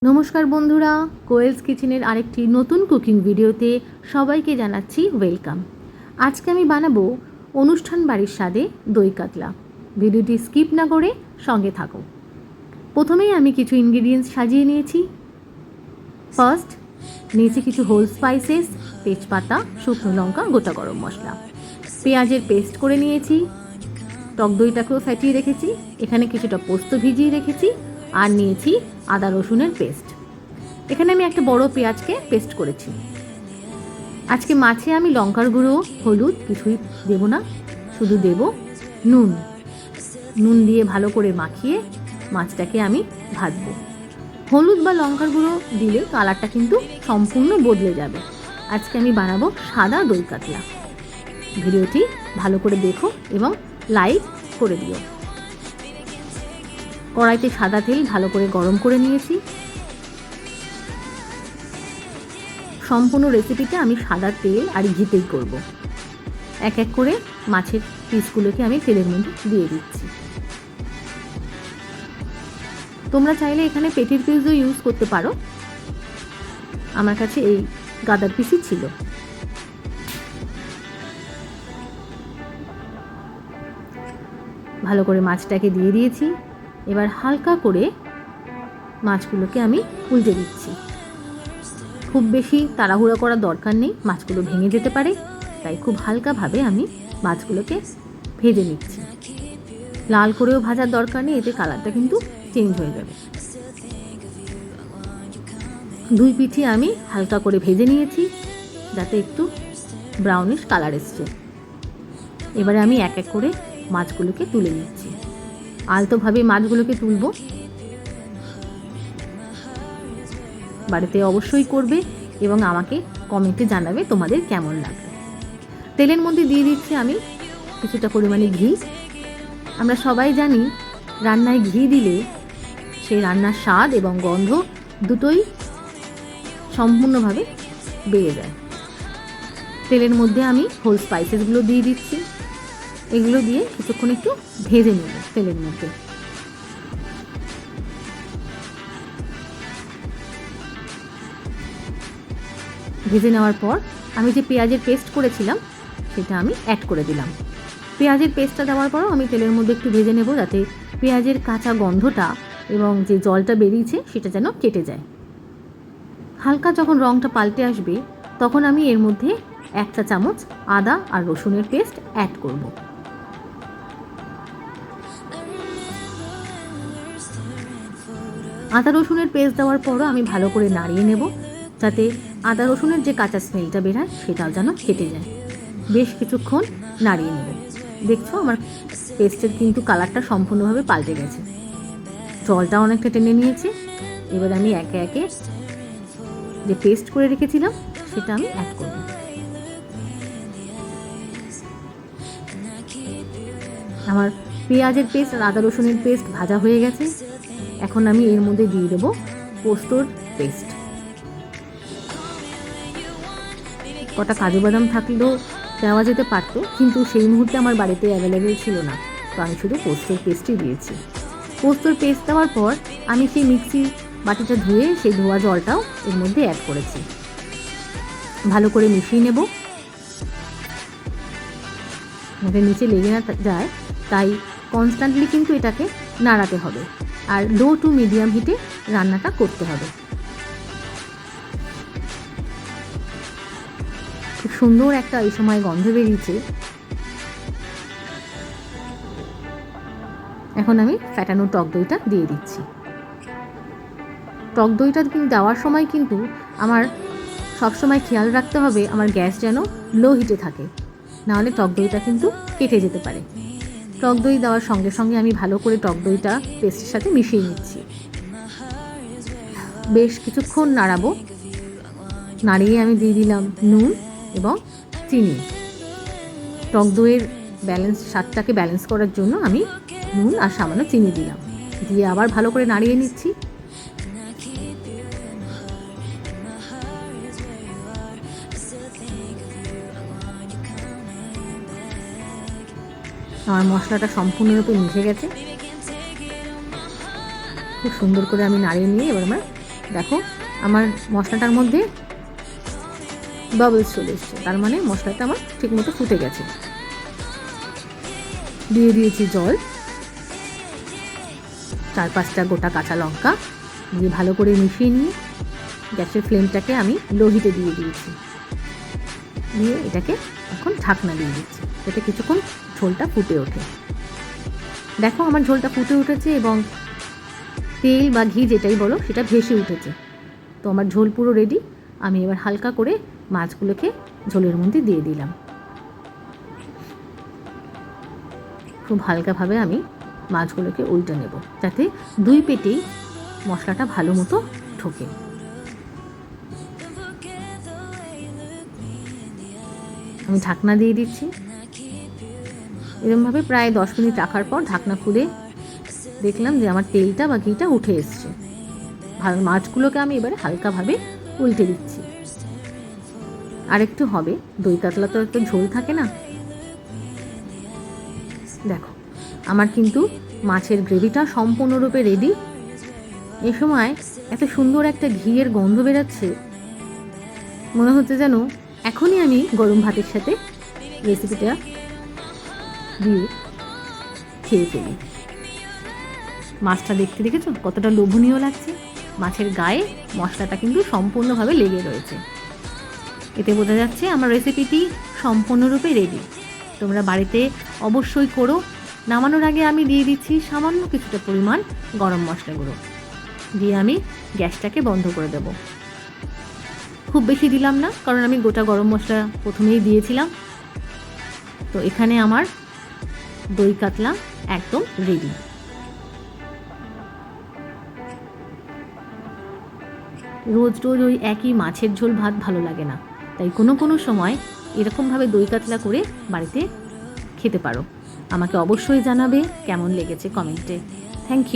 নমস্কার বন্ধুরা, কোয়েলস কিচেনের আরেকটি নতুন কুকিং ভিডিওতে সবাইকে জানাচ্ছি ওয়েলকাম। আজকে আমি বানাবো অনুষ্ঠান বাড়ির স্বাদে দই কাতলা। ভিডিওটি স্কিপ না করে সঙ্গে থাকো। প্রথমেই আমি কিছু ইনগ্রিডিয়েন্টস সাজিয়ে নিয়েছি। ফার্স্ট নিয়েছি কিছু হোল স্পাইসেস, তেজপাতা, শুকনো লঙ্কা, গোটা গরম মশলা। পেঁয়াজের পেস্ট করে নিয়েছি। টক দইটাকেও ফ্যাটিয়ে রেখেছি। এখানে কিছুটা পোস্ত ভিজিয়ে রেখেছি। আর নিয়েছি আদা রসুনের পেস্ট। এখানে আমি একটা বড় পেঁয়াজকে পেস্ট করেছি। আজকে মাছে আমি লঙ্কার গুঁড়ো, হলুদ কিছুই দেব না, শুধু দেব নুন দিয়ে ভালো করে মাখিয়ে মাছটাকে আমি ভাজবো। হলুদ বা লঙ্কার গুঁড়ো দিলে কালারটা কিন্তু সম্পূর্ণ বদলে যাবে। আজকে আমি বানাবো সাদা দই কাতলা। ভিডিওটি ভালো করে দেখো এবং লাইক করে দিও। কড়াইতে সাদা তেল ভালো করে গরম করে নিয়েছি। সম্পূর্ণ রেসিপিটা আমি সাদা তেল আর ঘিতেই করব। এক এক করে মাছের পিসগুলোকে আমি তেলের মধ্যে দিয়ে দিচ্ছি। তোমরা চাইলে এখানে পেটির পিসও ইউজ করতে পারো। আমার কাছে এই গাদার পিসই ছিল। ভালো করে মাছটাকে দিয়ে দিয়েছি। এবার হালকা করে মাছগুলোকে আমি উল্টে দিচ্ছি। খুব বেশি তাড়াহুড়ো করার দরকার নেই, মাছগুলো ভেঙে যেতে পারে, তাই খুব হালকাভাবে আমি মাছগুলোকে ভেজে নিচ্ছি। লাল করেও ভাজার দরকার নেই, এতে কালারটা কিন্তু চেঞ্জ হয়ে যাবে। দুই পিঠে আমি হালকা করে ভেজে নিয়েছি, যাতে একটু ব্রাউনিশ কালার এসছে। এবারে আমি এক এক করে মাছগুলোকে তুলে নিচ্ছি। আলতোভাবে মাছগুলোকে তুলব। বাড়িতে অবশ্যই করবে এবং আমাকে কমেন্টে জানাবে তোমাদের কেমন লাগবে। তেলের মধ্যে দিয়ে দিচ্ছি আমি কিছুটা পরিমাণে ঘি। আমরা সবাই জানি রান্নায় ঘি দিলে সেই রান্নার স্বাদ এবং গন্ধ দুটোই সম্পূর্ণভাবে বেড়ে যায়। তেলের মধ্যে আমি হোল স্পাইসেসগুলো দিয়ে দিচ্ছি। এগুলো দিয়ে কিছুক্ষণ একটু ভেজে নেব তেলের মধ্যে। ভেজে নেওয়ার পর আমি যে পেঁয়াজের পেস্ট করেছিলাম সেটা আমি অ্যাড করে দিলাম। পেঁয়াজের পেস্টটা দেওয়ার পরও আমি তেলের মধ্যে একটু ভেজে নেব, যাতে পেঁয়াজের কাঁচা গন্ধটা এবং যে জলটা বেরিয়েছে সেটা যেন কেটে যায়। হালকা যখন রঙটা পাল্টে আসবে তখন আমি এর মধ্যে 1 চা চামচ আদা আর রসুনের পেস্ট অ্যাড করব। আদা রসুনের পেস্ট দেওয়ার পরও আমি ভালো করে নাড়িয়ে নেব, যাতে আদা রসুনের যে কাঁচা স্মেলটা বেরোয় সেটাও যেন কেটে যায়। বেশ কিছুক্ষণ নাড়িয়ে নেব। দেখছো আমার পেস্টের কিন্তু কালারটা সম্পূর্ণভাবে পাল্টে গেছে, জলটা অনেকটা টেনে নিয়েছে। এবার আমি একে একে যে পেস্ট করে রেখেছিলাম সেটা আমি অ্যাড করব। আমার পেঁয়াজের পেস্ট আর আদা রসুনের পেস্ট ভাজা হয়ে গেছে। এখন আমি এর মধ্যে দিয়ে দেবো পোস্তর পেস্ট। কটা কাজু বাদাম থাকলেও দেওয়া যেতে পারতো, কিন্তু সেই মুহূর্তে আমার বাড়িতে অ্যাভেলেবেল ছিল না, তো আমি শুধু পোস্তর পেস্টই দিয়েছি। পোস্তর পেস্ট দেওয়ার পর আমি সেই মিক্সি বাটিটা ধুয়ে সেই ধোয়া জলটাও এর মধ্যে অ্যাড করেছি। ভালো করে মিশিয়ে নেব, যাতে নিচে লেগে না যায়, তাই কনস্ট্যান্টলি কিন্তু এটাকে নাড়াতে হবে আর লো টু মিডিয়াম হিটে রান্নাটা করতে হবে। খুব সুন্দর একটা এই সময় গন্ধ বেরিয়েছে। এখন আমি ফ্যাটানো টক দইটা দিয়ে দিচ্ছি। টক দইটা কিন্তু দেওয়ার সময় কিন্তু আমার সবসময় খেয়াল রাখতে হবে আমার গ্যাস যেন লো হিটে থাকে, নাহলে টক দইটা কিন্তু কেটে যেতে পারে। টক দই দেওয়ার সঙ্গে সঙ্গে আমি ভালো করে টক দইটা পেস্টের সাথে মিশিয়ে নিচ্ছি। বেশ কিছুক্ষণ নাড়াবো। নাড়িয়ে আমি দিয়ে দিলাম নুন এবং চিনি। টক দইয়ের স্বাদটাকে ব্যালেন্স করার জন্য আমি নুন আর সামান্য চিনি দিলাম, দিয়ে আবার ভালো করে নাড়িয়ে নিচ্ছি। আমার মশলাটা সম্পূর্ণরূপে মিশে গেছে। খুব সুন্দর করে আমি নাড়িয়ে নিয়ে এবার আমার দেখো আমার মশলাটার মধ্যে বাবলস চলে এসছে, তার মানে মশলাটা আমার ঠিকমতো ফুটে গেছে। দিয়ে দিয়েছি জল, 4-5টা গোটা কাঁচা লঙ্কা দিয়ে ভালো করে মিশিয়ে নিয়ে গ্যাসের ফ্লেমটাকে আমি লো হিটে দিয়ে দিয়েছি। দিয়ে এটাকে এখন ঢাকনা দিয়ে দিচ্ছি যাতে কিছুক্ষণ ঝোলটা ফুটে ওঠে। দেখো আমার ঝোলটা ফুটে উঠেছে এবং তেল বা ঘি যেটাই বলো সেটা ভেসে উঠেছে। তো আমার ঝোল পুরো রেডি। আমি এবার হালকা করে মাছগুলোকে ঝোলের মধ্যে দিয়ে দিলাম। খুব হালকাভাবে আমি মাছগুলোকে উল্টে নেব যাতে দুই পেটেই মশলাটা ভালো মতো ঢোকে। আমি ঢাকনা দিয়ে দিচ্ছি। এরকমভাবে প্রায় 10 মিনিট রাখার পর ঢাকনা খুলে দেখলাম যে আমার তেলটা বা ঘিটা উঠে এসছে। মাছগুলোকে আমি এবারে হালকাভাবে উল্টে দিচ্ছি। আরেকটু হবে, দই কাতলা তো একটু ঝোল থাকে না। দেখো আমার কিন্তু মাছের গ্রেভিটা সম্পূর্ণরূপে রেডি। এই সময় এত সুন্দর একটা ঘিয়ের গন্ধ বেরাচ্ছে, মনে হচ্ছে যেন এখনই আমি গরম ভাতের সাথে রেসিপিটা দিয়ে খেয়ে ফেলি। মাছটা দেখতে দেখেছো কতটা লোভনীয় লাগছে। মাছের গায়ে মশলাটা কিন্তু সম্পূর্ণভাবে লেগে রয়েছে। এতে বোঝা যাচ্ছে আমার রেসিপিটি সম্পূর্ণরূপে রেডি। তোমরা বাড়িতে অবশ্যই করো। নামানোর আগে আমি দিয়ে দিচ্ছি সামান্য কিছুটা পরিমাণ গরম মশলা গুঁড়ো, দিয়ে আমি গ্যাসটাকে বন্ধ করে দেব। খুব বেশি দিলাম না, কারণ আমি গোটা গরম মশলা প্রথমেই দিয়েছিলাম। তো এখানে আমার দই কাতলা একদম রেডি। রোজ রোজ ওই একই মাছের ঝোল ভাত ভালো লাগে না, তাই কোনো সময় এরকমভাবে দই কাতলা করে বাড়িতে খেতে পারো। আমাকে অবশ্যই জানাবে কেমন লেগেছে কমেন্টে। Thank you.